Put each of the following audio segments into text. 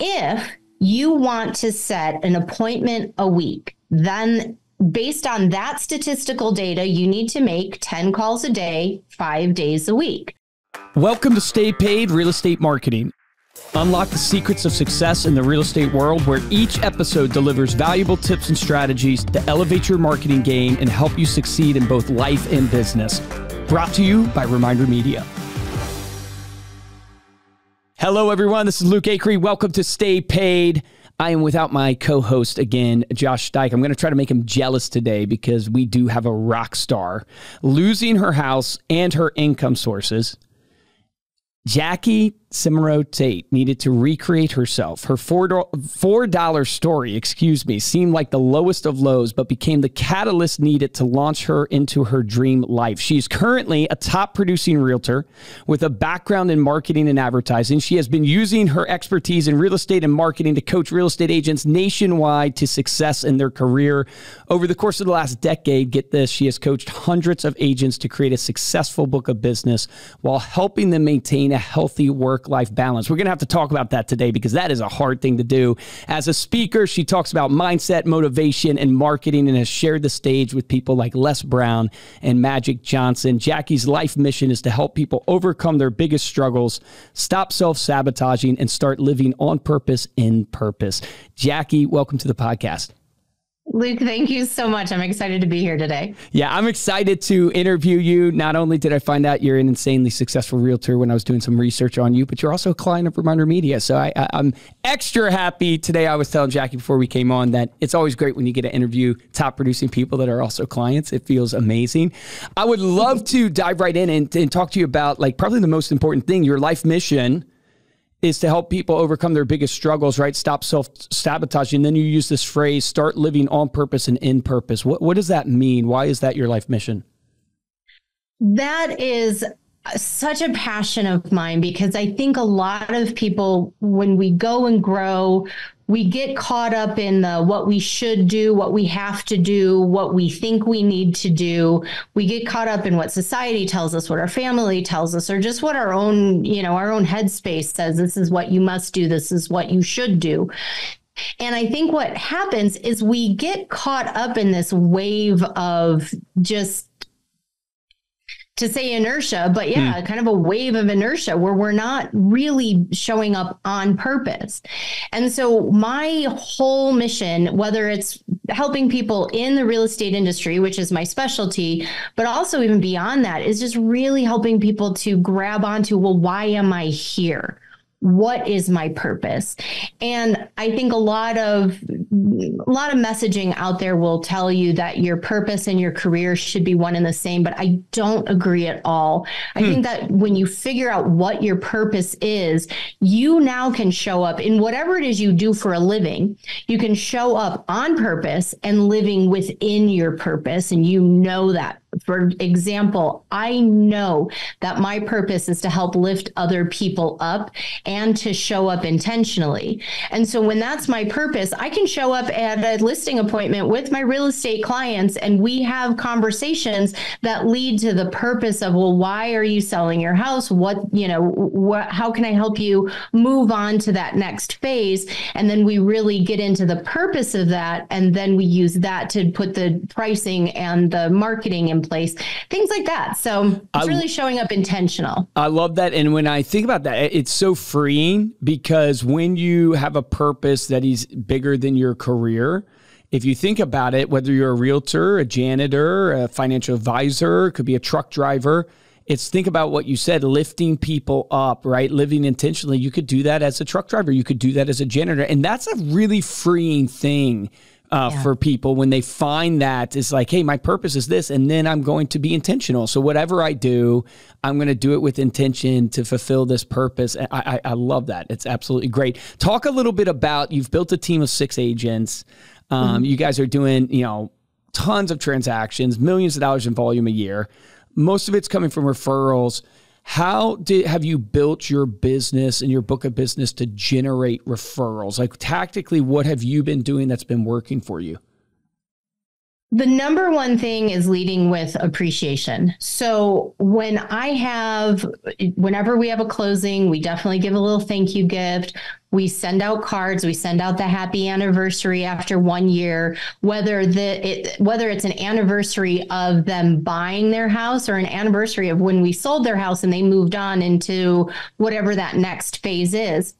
if you want to set an appointment a week, then based on that statistical data, you need to make 10 calls a day, 5 days a week. Welcome to Stay Paid Real Estate Marketing. Unlock the secrets of success in the real estate world, where each episode delivers valuable tips and strategies to elevate your marketing game and help you succeed in both life and business. Brought to you by Reminder Media. Hello, everyone. This is Luke Acree. Welcome to Stay Paid. I am without my co-host again, Josh Dyke. I'm going to try to make him jealous today because we do have a rock star losing her house and her income sources. Jacki Semerau Tait needed to recreate herself. Her $4 story, seemed like the lowest of lows, but became the catalyst needed to launch her into her dream life. She's currently a top producing realtor with a background in marketing and advertising. She has been using her expertise in real estate and marketing to coach real estate agents nationwide to success in their career. Over the course of the last decade, get this, she has coached hundreds of agents to create a successful book of business while helping them maintain a healthy work-life balance. We're going to have to talk about that today because that is a hard thing to do. As a speaker, she talks about mindset, motivation, and marketing, and has shared the stage with people like Les Brown and Magic Johnson. Jacki's life mission is to help people overcome their biggest struggles, stop self-sabotaging, and start living on purpose in purpose. Jacki, welcome to the podcast. Luke, thank you so much. I'm excited to be here today. Yeah, I'm excited to interview you. Not only did I find out you're an insanely successful realtor when I was doing some research on you, but you're also a client of Reminder Media. So I'm extra happy today. I was telling Jacki before we came on that it's always great when you get to interview top producing people that are also clients. It feels amazing. I would love to dive right in and talk to you about probably the most important thing, your life mission is to help people overcome their biggest struggles, right? Stop self-sabotaging. And then you use this phrase, start living on purpose and in purpose. What does that mean? Why is that your life mission? That is such a passion of mine because I think a lot of people, when we go and grow, we get caught up in what we should do, what we have to do, what we think we need to do. We get caught up in what society tells us, what our family tells us, or just what our own headspace says. This is what you must do. This is what you should do. And I think what happens is we get caught up in this wave of just, to say inertia, but kind of a wave of inertia where we're not really showing up on purpose. And so my whole mission, whether it's helping people in the real estate industry, which is my specialty, but also even beyond that, is just really helping people to grab onto, well, why am I here? What is my purpose? And I think a lot of messaging out there will tell you that your purpose and your career should be one and the same, but I don't agree at all. I think that when you figure out what your purpose is, you now can show up in whatever it is you do for a living. You can show up on purpose and living within your purpose, and you know that. For example, I know that my purpose is to help lift other people up and to show up intentionally. And so when that's my purpose, I can show up at a listing appointment with my real estate clients and we have conversations that lead to the purpose of, well, why are you selling your house? How can I help you move on to that next phase? And then we really get into the purpose of that. And then we use that to put the pricing and the marketing in place, things like that. So it's really showing up intentional. I love that. And when I think about that, it's so freeing because when you have a purpose that is bigger than your career, if you think about it, whether you're a realtor, a janitor, a financial advisor, could be a truck driver, it's think about what you said, lifting people up, right? Living intentionally. You could do that as a truck driver. You could do that as a janitor. And that's a really freeing thing for people when they find that it's like, hey, my purpose is this, and then I'm going to be intentional. So whatever I do, I'm going to do it with intention to fulfill this purpose. I love that. It's absolutely great. Talk a little bit about, you've built a team of 6 agents. You guys are doing, tons of transactions, millions of dollars in volume a year. Most of it's coming from referrals. Have you built your business and your book of business to generate referrals? Like tactically, what have you been doing that's been working for you? The number one thing is leading with appreciation. So whenever we have a closing, we definitely give a little thank you gift. We send out cards. We send out the happy anniversary after 1 year, whether it's an anniversary of them buying their house or an anniversary of when we sold their house and they moved on into whatever that next phase is.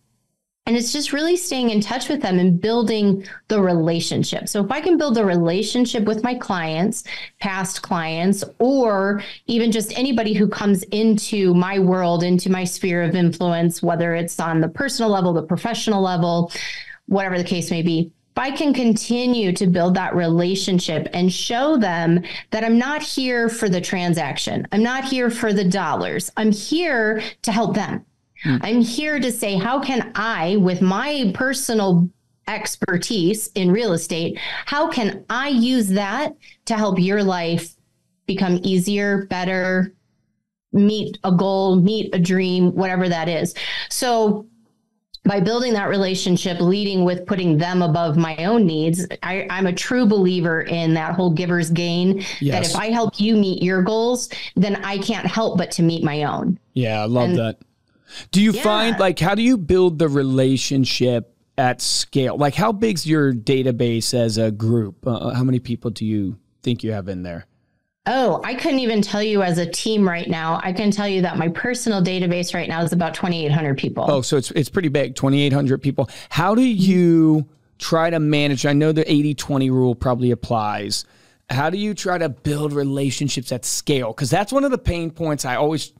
And it's just really staying in touch with them and building the relationship. So if I can build a relationship with my clients, past clients, or even just anybody who comes into my world, into my sphere of influence, whether it's on the personal level, the professional level, whatever the case may be, if I can continue to build that relationship and show them that I'm not here for the transaction, I'm not here for the dollars, I'm here to help them. I'm here to say, how can I, with my personal expertise in real estate, how can I use that to help your life become easier, better, meet a goal, meet a dream, whatever that is. So by building that relationship, leading with putting them above my own needs, I'm a true believer in that whole giver's gain, that if I help you meet your goals, then I can't help but to meet my own. Yeah, I love that. Do you find, like, how do you build the relationship at scale? Like, how big's your database as a group? How many people do you think you have in there? Oh, I couldn't even tell you as a team right now. I can tell you that my personal database right now is about 2,800 people. Oh, so it's pretty big, 2,800 people. How do you try to manage? I know the 80-20 rule probably applies. How do you try to build relationships at scale? Because that's one of the pain points I always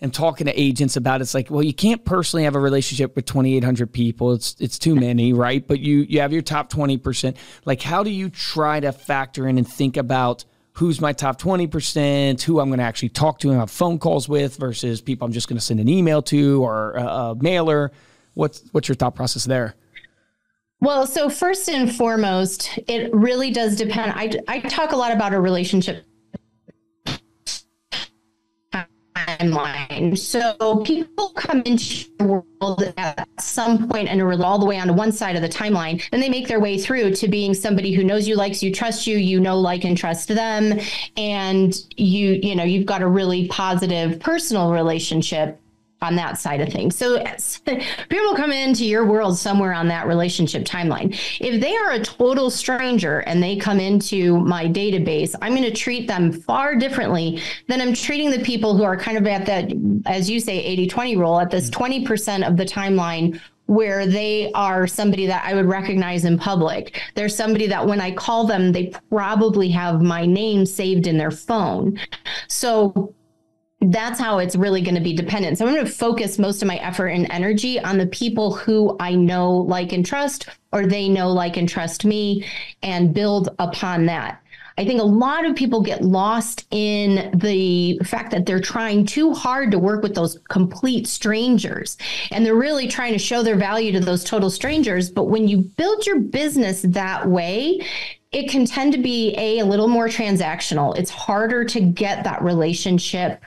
am talking to agents about. It's like, well, you can't personally have a relationship with 2,800 people. It's too many, right? But you have your top 20%. Like, how do you try to factor in and think about who's my top 20%, who I'm going to actually talk to and have phone calls with versus people I'm just going to send an email to or a mailer? What's your thought process there? Well, so first and foremost, it really does depend. I talk a lot about a relationship timeline. So people come into your world at some point and are all the way on one side of the timeline, and they make their way through to being somebody who knows you, likes you, trusts you, like and trust them. And you've got a really positive personal relationship on that side of things. So people come into your world somewhere on that relationship timeline. If they are a total stranger and they come into my database, I'm going to treat them far differently than I'm treating the people who are kind of at that, as you say, 80-20 rule, at this 20% of the timeline where they are somebody that I would recognize in public. They're somebody that when I call them, they probably have my name saved in their phone. So that's how it's really going to be dependent. So I'm going to focus most of my effort and energy on the people who I know, like, and trust, or they know, like, and trust me, and build upon that. I think a lot of people get lost in the fact that they're trying too hard to work with those complete strangers, and they're really trying to show their value to those total strangers. But when you build your business that way, it can tend to be a little more transactional. It's harder to get that relationship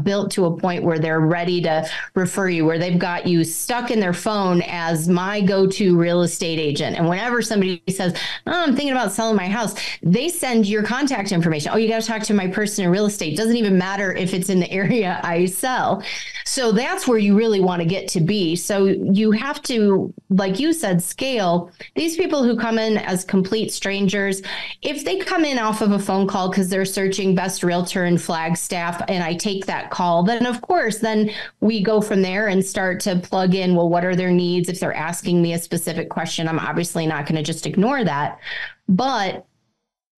built to a point where they're ready to refer you, where they've got you stuck in their phone as my go-to real estate agent. And whenever somebody says, oh, I'm thinking about selling my house, they send your contact information. Oh, you got to talk to my person in real estate. Doesn't even matter if it's in the area I sell. So that's where you really want to get to be. So you have to, like you said, scale. These people who come in as complete strangers, if they come in off of a phone call because they're searching best realtor in Flagstaff, and I take that call, then of course, then we go from there and start to plug in, well, what are their needs? If they're asking me a specific question, I'm obviously not going to just ignore that. But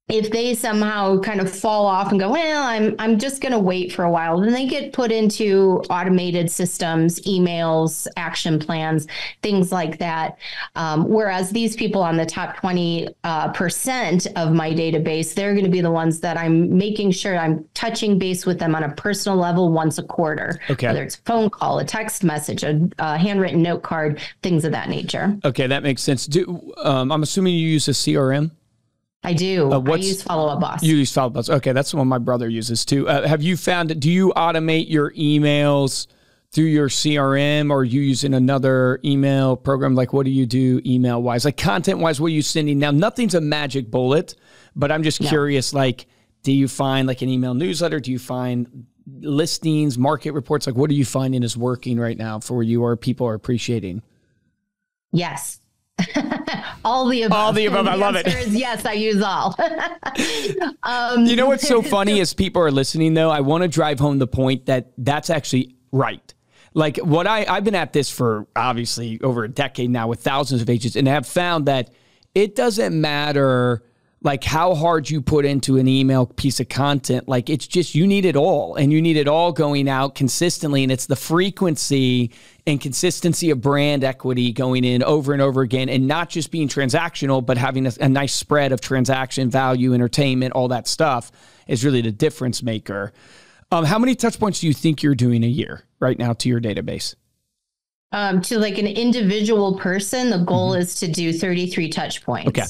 if they somehow kind of fall off and go, well, I'm just going to wait for a while, then they get put into automated systems, emails, action plans, things like that. Whereas these people on the top 20% of my database, they're going to be the ones that I'm making sure I'm touching base with them on a personal level once a quarter. Okay. Whether it's a phone call, a text message, a handwritten note card, things of that nature. Okay, that makes sense. I'm assuming you use a CRM? I do. I use Follow Up Boss. You use Follow Up Boss. Okay, that's the one my brother uses too. Have you found, do you automate your emails through your CRM, or are you using another email program? Like, what do you do email wise? Like, content wise, what are you sending? Now, nothing's a magic bullet, but I'm just curious, like, do you find like an email newsletter? Do you find listings, market reports? Like, what are you finding is working right now for you, or people are appreciating? Yes. All the above. All the above. I love it. Yes, I use all. You know what's so funny is people are listening, though. I want to drive home the point that that's actually right. Like, what I've been at this for obviously over a decade now with thousands of agents, and have found that it doesn't matter like how hard you put into an email piece of content. Like, it's just, you need it all, and you need it all going out consistently. And it's the frequency and consistency of brand equity going in over and over again, and not just being transactional, but having a nice spread of transaction value, entertainment, all that stuff is really the difference maker. How many touch points do you think you're doing a year right now to your database? To like an individual person, the goal is to do 33 touch points. Okay.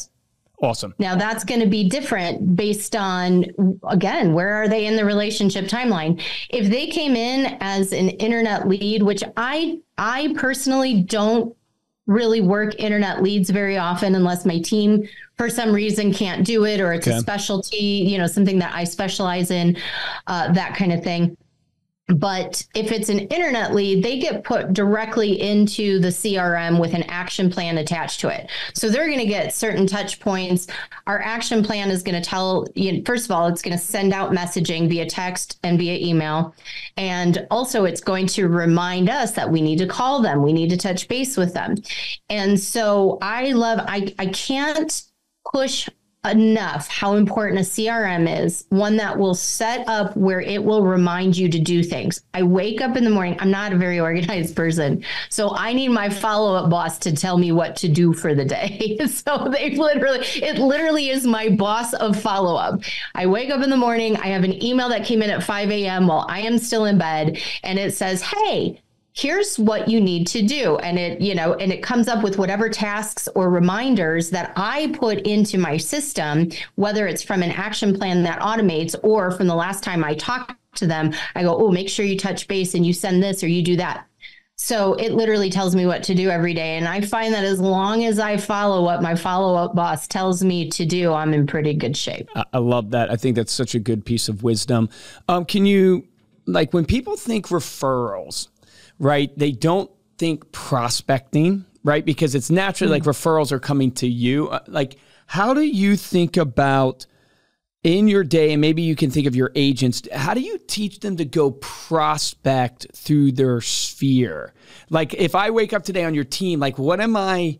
Awesome. Now that's going to be different based on, again, where are they in the relationship timeline? If they came in as an internet lead, which I personally don't really work internet leads very often unless my team for some reason can't do it, or it's a specialty, something that I specialize in, that kind of thing. But if it's an internet lead, they get put directly into the CRM with an action plan attached to it. So they're going to get certain touch points. Our action plan is going to tell you, first of all, it's going to send out messaging via text and via email. And also it's going to remind us that we need to call them. We need to touch base with them. And so I can't push enough how important a CRM is, one that will set up where it will remind you to do things. I wake up in the morning. I'm not a very organized person, so I need my follow-up boss to tell me what to do for the day. So it literally is my boss of follow-up. I wake up in the morning. I have an email that came in at 5 a.m. while I am still in bed, and it says, hey, here's what you need to do. And it comes up with whatever tasks or reminders that I put into my system, whether it's from an action plan that automates or from the last time I talked to them, I go, oh, make sure you touch base and you send this or you do that. So it literally tells me what to do every day. And I find that as long as I follow what my follow-up boss tells me to do, I'm in pretty good shape. I love that. I think that's such a good piece of wisdom. Can you, like, when people think referrals, right, they don't think prospecting, right? Because it's naturally like referrals are coming to you. Like, how do you think about in your day, and maybe you can think of your agents, how do you teach them to go prospect through their sphere? Like, if I wake up today on your team, like, what am I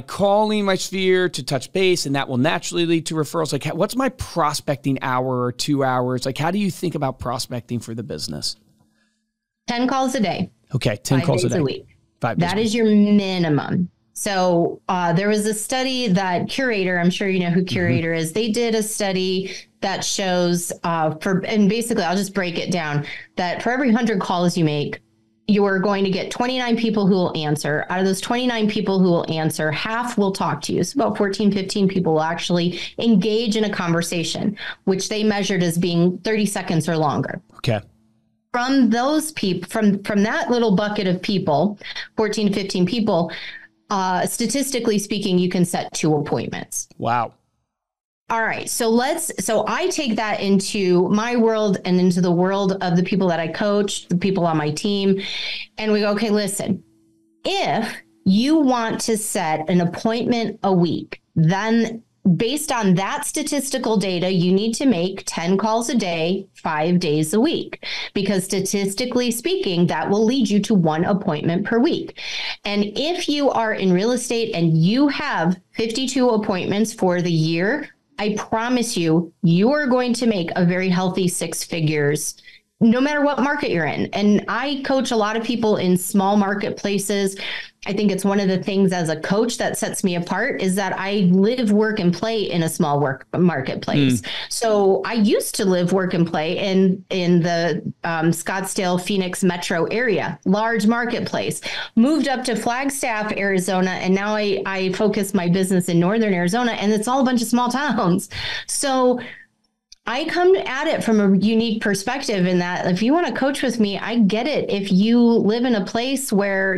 calling my sphere to touch base, and that will naturally lead to referrals? Like, what's my prospecting hour or 2 hours? Like, how do you think about prospecting for the business? 10 calls a day. Okay, 10 calls a day. 5 days a week. 5 days. That is your minimum. So there was a study that Curator, I'm sure you know who Curator is. They did a study that shows and basically I'll just break it down, that for every 100 calls you make, you are going to get 29 people who will answer. Out of those 29 people who will answer, half will talk to you. So about 14, 15 people will actually engage in a conversation, which they measured as being 30 seconds or longer. Okay. From those people, from that little bucket of people, 14 to 15 people, statistically speaking, you can set 2 appointments. Wow. All right. So I take that into my world and into the world of the people that I coach, the people on my team. And we go, okay, listen, if you want to set an appointment a week, then based on that statistical data, you need to make 10 calls a day, 5 days a week, because statistically speaking, that will lead you to 1 appointment per week. And if you are in real estate and you have 52 appointments for the year, I promise you, you are going to make a very healthy 6 figures, no matter what market you're in. And I coach a lot of people in small marketplaces. I think it's one of the things as a coach that sets me apart is that I live, work, and play in a small marketplace. So I used to live, work, and play in the Scottsdale, Phoenix metro area, large marketplace, moved up to Flagstaff, Arizona. And now I focus my business in Northern Arizona, and it's all a bunch of small towns. So I come at it from a unique perspective in that if you want to coach with me, I get it. If you live in a place where,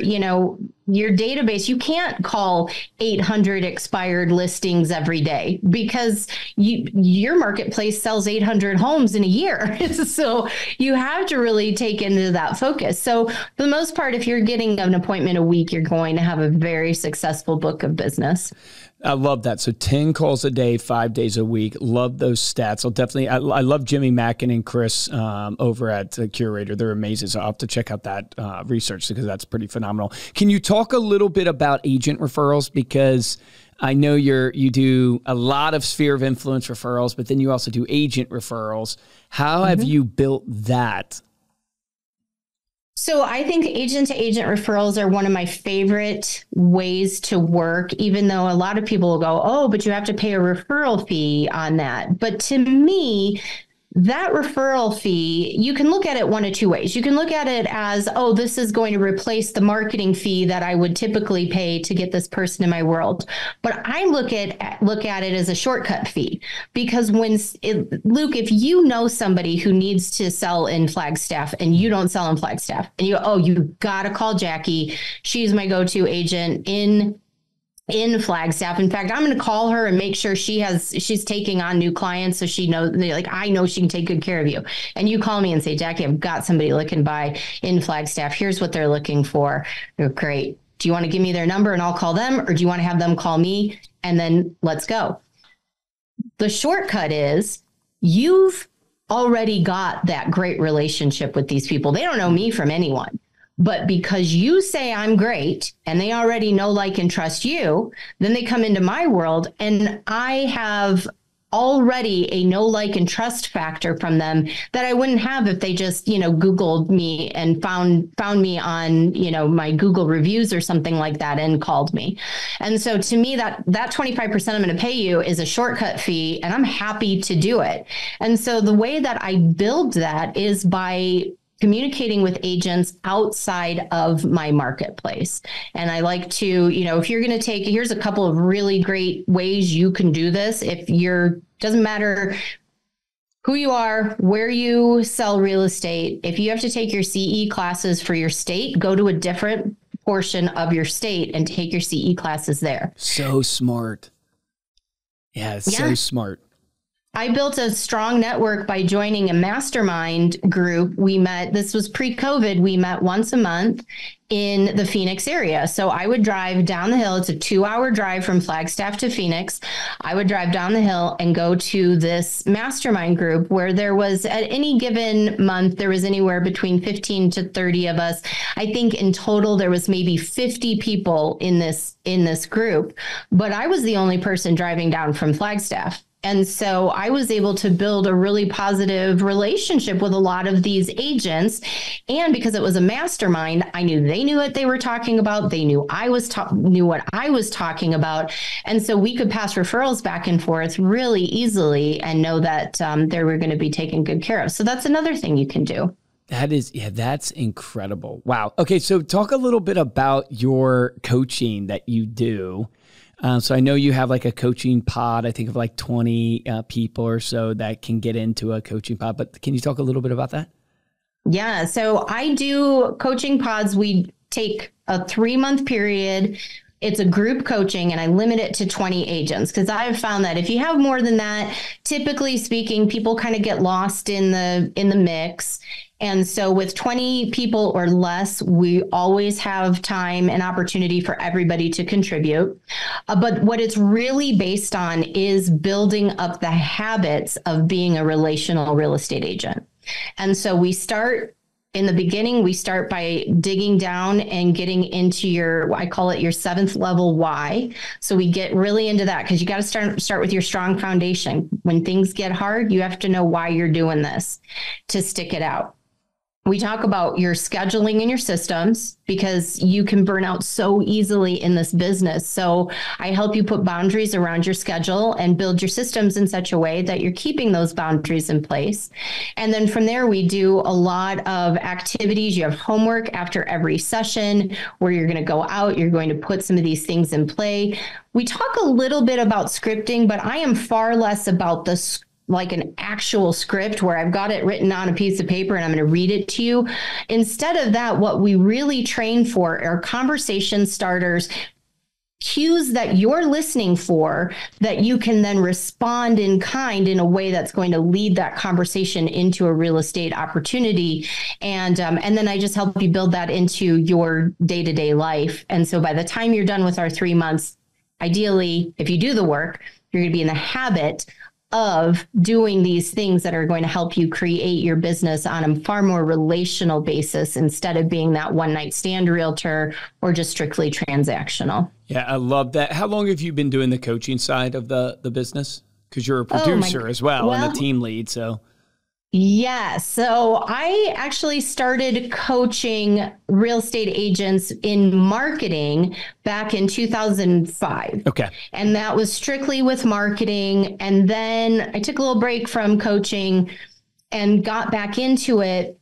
your database, you can't call 800 expired listings every day because your marketplace sells 800 homes in a year. So you have to really take into that focus. So for the most part, if you're getting an appointment a week, you're going to have a very successful book of business. I love that. So 10 calls a day, 5 days a week. Love those stats. I love Jimmy Mackin and Chris over at Curator. They're amazing. So I'll have to check out that research because that's pretty phenomenal. Can you talk a little bit about agent referrals? Because I know you do a lot of sphere of influence referrals, but then you also do agent referrals. How have you built that? So I think agent to agent referrals are one of my favorite ways to work, even though a lot of people will go, oh, but you have to pay a referral fee on that. But to me, that referral fee, you can look at it one of two ways. You can look at it as, oh, this is going to replace the marketing fee that I would typically pay to get this person in my world. But I look at it as a shortcut fee because Luke, if you know somebody who needs to sell in Flagstaff and you don't sell in Flagstaff and you got to call Jacki. She's my go-to agent in Flagstaff. In fact, I'm going to call her and make sure she's taking on new clients. So she knows, I know she can take good care of you. And you call me and say, Jacki, I've got somebody looking by in Flagstaff. Here's what they're looking for. Great. Do you want to give me their number and I'll call them? Or do you want to have them call me? And then let's go. The shortcut is you've already got that great relationship with these people. They don't know me from anyone. But because you say I'm great and they already know, like, and trust you, then they come into my world and I have already a know, like, and trust factor from them that I wouldn't have if they just, Googled me and found me on, my Google reviews or something like that and called me. And so to me, that 25% I'm going to pay you is a shortcut fee and I'm happy to do it. And so the way that I build that is by communicating with agents outside of my marketplace. And I like to, if you're going to here's a couple of really great ways you can do this. Doesn't matter who you are, where you sell real estate. If you have to take your CE classes for your state, go to a different portion of your state and take your CE classes there. So smart. Yeah, so smart. I built a strong network by joining a mastermind group. This was pre-COVID, we met once a month in the Phoenix area. So I would drive down the hill. It's a 2-hour drive from Flagstaff to Phoenix. I would drive down the hill and go to this mastermind group where there was, at any given month, there was anywhere between 15 to 30 of us. I think in total, there was maybe 50 people in this group, but I was the only person driving down from Flagstaff. And so I was able to build a really positive relationship with a lot of these agents. And because it was a mastermind, I knew they knew what they were talking about. They knew knew what I was talking about. And so we could pass referrals back and forth really easily and know that they were going to be taken good care of. So that's another thing you can do. That's incredible. Wow. Okay. So talk a little bit about your coaching that you do. So I know you have like a coaching pod, I think of like 20 people or so that can get into a coaching pod, but can you talk a little bit about that? Yeah. So I do coaching pods. We take a 3-month period. It's a group coaching and I limit it to 20 agents because I've found that if you have more than that, typically speaking, people kind of get lost in the mix. And so with 20 people or less, we always have time and opportunity for everybody to contribute. But what it's really based on is building up the habits of being a relational real estate agent. And so in the beginning, we start by digging down and getting into I call it your 7th level why. So we get really into that because you got to start with your strong foundation. When things get hard, you have to know why you're doing this to stick it out. We talk about your scheduling and your systems because you can burn out so easily in this business. So I help you put boundaries around your schedule and build your systems in such a way that you're keeping those boundaries in place. And then from there, we do a lot of activities. You have homework after every session where you're going to go out, you're going to put some of these things in play. We talk a little bit about scripting, but I am far less about the like an actual script where I've got it written on a piece of paper and I'm going to read it to you. Instead of that, what we really train for are conversation starters, cues that you're listening for, that you can then respond in kind in a way that's going to lead that conversation into a real estate opportunity. And then I just help you build that into your day-to-day life. And so by the time you're done with our 3 months, ideally, if you do the work, you're going to be in the habit of doing these things that are going to help you create your business on a far more relational basis instead of being that one night stand realtor or just strictly transactional. Yeah, I love that. How long have you been doing the coaching side of the business? Because you're a producer as well and a team lead. So yeah. So I actually started coaching real estate agents in marketing back in 2005. Okay. And that was strictly with marketing. And then I took a little break from coaching and got back into it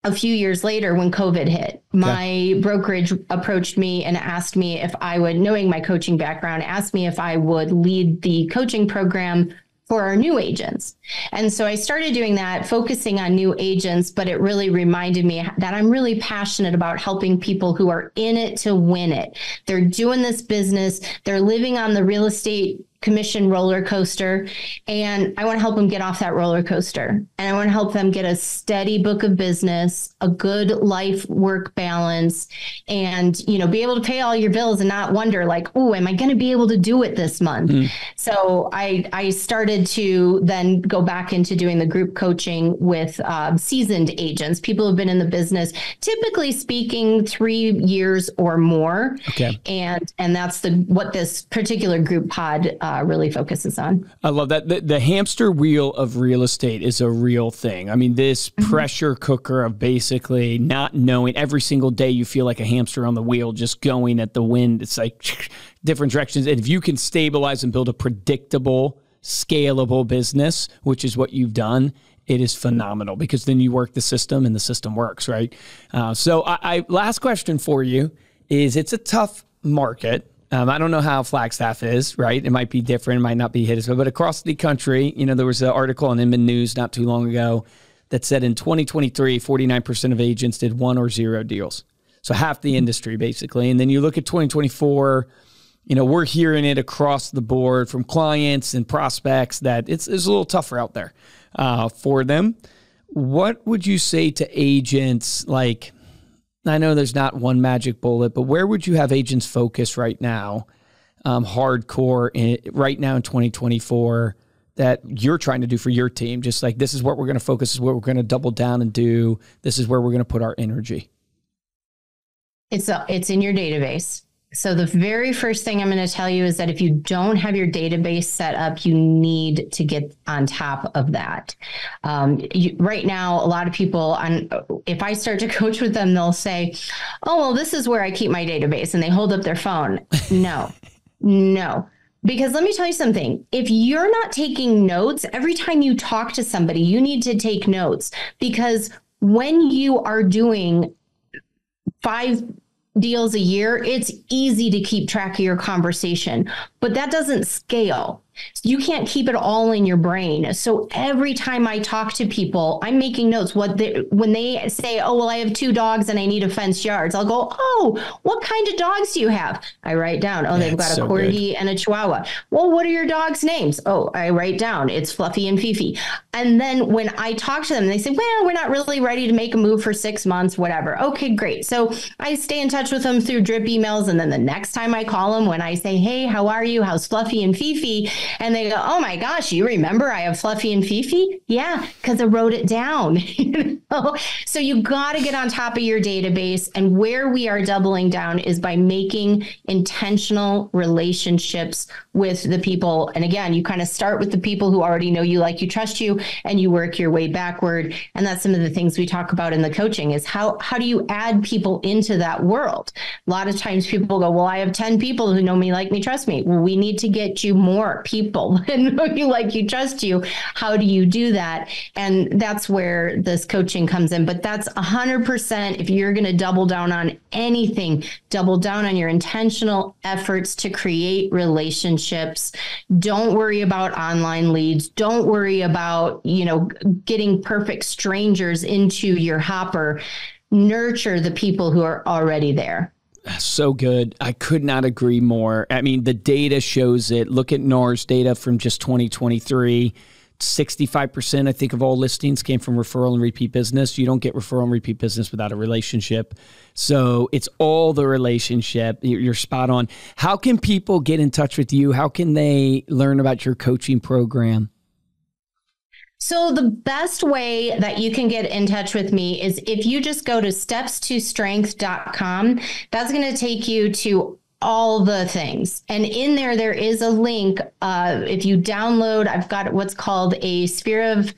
a few years later when COVID hit. Okay. My brokerage approached me and asked me if I would, knowing my coaching background, asked me if I would lead the coaching program for our new agents. And so I started doing that, focusing on new agents, but it really reminded me that I'm really passionate about helping people who are in it to win it. They're doing this business, they're living on the real estate commission roller coaster, and I want to help them get off that roller coaster. And I want to help them get a steady book of business, a good life work balance, and, you know, be able to pay all your bills and not wonder like, oh, am I going to be able to do it this month? Mm. So I started to then go back into doing the group coaching with seasoned agents, people who've been in the business, typically speaking 3 years or more. Okay. And that's what this particular group pod really focuses on. I love that. The hamster wheel of real estate is a real thing. I mean, this pressure cooker of basically not knowing, every single day you feel like a hamster on the wheel, just going at the wind. It's like different directions. And if you can stabilize and build a predictable, scalable business, which is what you've done, it is phenomenal, because then you work the system and the system works, right? So last question for you is, it's a tough market. I don't know how Flagstaff is, right? It might be different. It might not be hit as well. But across the country, you know, there was an article on Inman News not too long ago that said in 2023, 49% of agents did 1 or 0 deals. So half the industry, basically. And then you look at 2024, you know, we're hearing it across the board from clients and prospects that it's a little tougher out there for them. What would you say to agents? Like, I know there's not one magic bullet, but where would you have agents focus right now, hardcore right now in 2024, that you're trying to do for your team? Just like, this is what we're going to focus, this is what we're going to double down and do. This is where we're going to put our energy. It's in your database. So the very first thing I'm going to tell you is that if you don't have your database set up, you need to get on top of that. Right now, a lot of people, if I start to coach with them, they'll say, oh, well, this is where I keep my database. And they hold up their phone. No. Because let me tell you something. If you're not taking notes, every time you talk to somebody, you need to take notes. Because when you are doing 5 deals a year, it's easy to keep track of your conversation, but that doesn't scale. You can't keep it all in your brain. So every time I talk to people, I'm making notes. When they say, oh, well, I have 2 dogs and I need a fenced yards, I'll go, oh, what kind of dogs do you have? I write down, oh, they've got a corgi and a chihuahua. Well, what are your dogs' names? Oh, I write down, it's Fluffy and Fifi. And then when I talk to them, they say, well, we're not really ready to make a move for 6 months, whatever. Okay, great. So I stay in touch with them through drip emails. And then the next time I call them, when I say, hey, how are you? How's Fluffy and Fifi? And they go, oh my gosh, you remember I have Fluffy and Fifi? Yeah, because I wrote it down. So you got to get on top of your database. And where we are doubling down is by making intentional relationships with the people. And again, you kind of start with the people who already know you, like you, trust you, and you work your way backward. And that's some of the things we talk about in the coaching is how do you add people into that world? A lot of times people go, well, I have 10 people who know me, like me, trust me. Well, we need to get you more people people and you trust you. How do you do that? And that's where this coaching comes in. But that's 100%. If you're going to double down on anything, double down on your intentional efforts to create relationships. Don't worry about online leads. Don't worry about, getting perfect strangers into your hopper. Nurture the people who are already there. So good. I could not agree more. I mean, the data shows it. Look at NAR's data from just 2023. 65%, I think, of all listings came from referral and repeat business. You don't get referral and repeat business without a relationship. So it's all the relationship. You're spot on. How can people get in touch with you? How can they learn about your coaching program? So the best way that you can get in touch with me is if you just go to stepstostrength.com. That's going to take you to all the things. And in there is a link. If you download, I've got what's called a Sphere of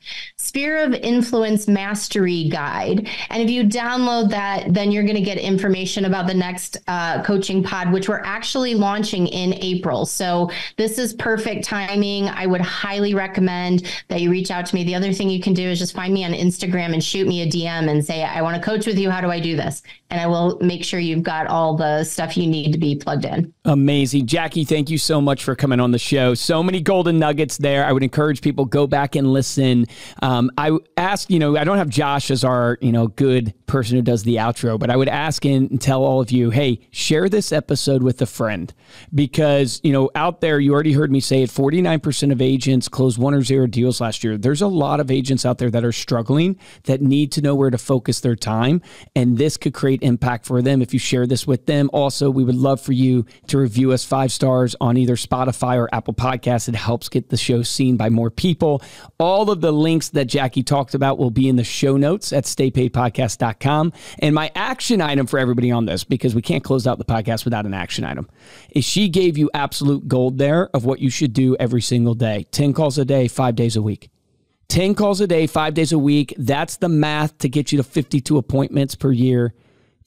Influence Mastery Guide. And if you download that, then you're going to get information about the next coaching pod, which we're actually launching in April. So this is perfect timing. I would highly recommend that you reach out to me. The other thing you can do is just find me on Instagram and shoot me a DM and say, I want to coach with you. How do I do this? And I will make sure you've got all the stuff you need to be plugged in. Amazing. Jacki, thank you so much for coming on the show. So many golden nuggets there. I would encourage people, go back and listen. I asked, I don't have Josh as our, good person who does the outro, but I would ask and tell all of you, hey, share this episode with a friend, because, out there, you already heard me say it, 49% of agents closed 1 or 0 deals last year. There's a lot of agents out there that are struggling, that need to know where to focus their time. And this could create impact for them if you share this with them. Also, we would love for you to review us 5 stars on either Spotify or Apple Podcasts. It helps get the show seen by more people. All of the links that Jacki talked about will be in the show notes at staypaidpodcast.com. And my action item for everybody on this, because we can't close out the podcast without an action item, is she gave you absolute gold there of what you should do every single day. 10 calls a day, 5 days a week. 10 calls a day, 5 days a week. That's the math to get you to 52 appointments per year.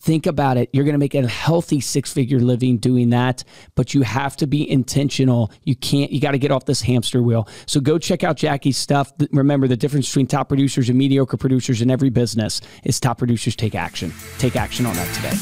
Think about it. You're going to make a healthy 6-figure living doing that, but you have to be intentional. You got to get off this hamster wheel. So go check out Jacki's stuff. Remember, the difference between top producers and mediocre producers in every business is top producers take action. Take action on that today.